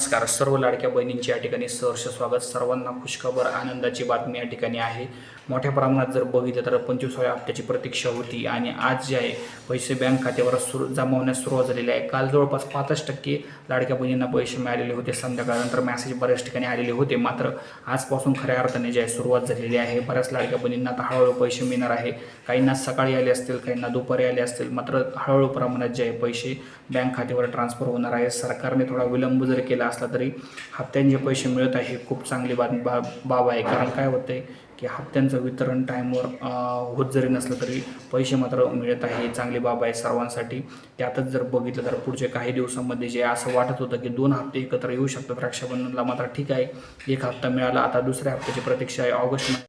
नमस्कार. सर्व लाडक्या बहिणींची या ठिकाणी सहर्ष स्वागत. सर्वांना खुशखबर आनंदाची बातमी या ठिकाणी आहे. मोठ्या प्रमाणात जर बघितलं तर 25व्या हप्त्याची प्रतीक्षा होती आणि आज जे आहे पैसे बँक खात्यावर जमा होण्यास सुरुवात झालेली आहे. काल जवळपास 5% लाडक्या बहिणींना पैसे मिळालेले होते. संध्याकाळनंतर मेसेज बऱ्याच ठिकाणी आलेले होते. मात्र आजपासून खऱ्या अर्थाने जे आहे सुरुवात झालेली आहे. बऱ्याच लाडक्या बहिणींना आता हळूहळू पैसे मिळणार आहे. काहींना सकाळी आले असतील, काहींना दुपारी आले असतील, मात्र हळूहळू प्रमाणात जे आहे पैसे बँक खात्यावर ट्रान्सफर होणार आहे. सरकारने थोडा विलंब जरी केला असला तरी हप्त्यांचे पैसे मिळत आहे. खूप चांगली बाब आहे. कारण काय होतं आहे की हप्त्यांचं वितरण टाईमवर होत जरी नसलं तरी पैसे मात्र मिळत आहे. ही चांगली बाब आहे सर्वांसाठी. त्यातच जर बघितलं तर पुढच्या काही दिवसांमध्ये जे असं वाटत होतं की 2 हप्ते एकत्र येऊ शकतात रक्षाबंधनला, मात्र ठीक आहे, 1 हप्ता मिळाला. आता दुसऱ्या हप्त्याची प्रतीक्षा आहे. ऑगस्ट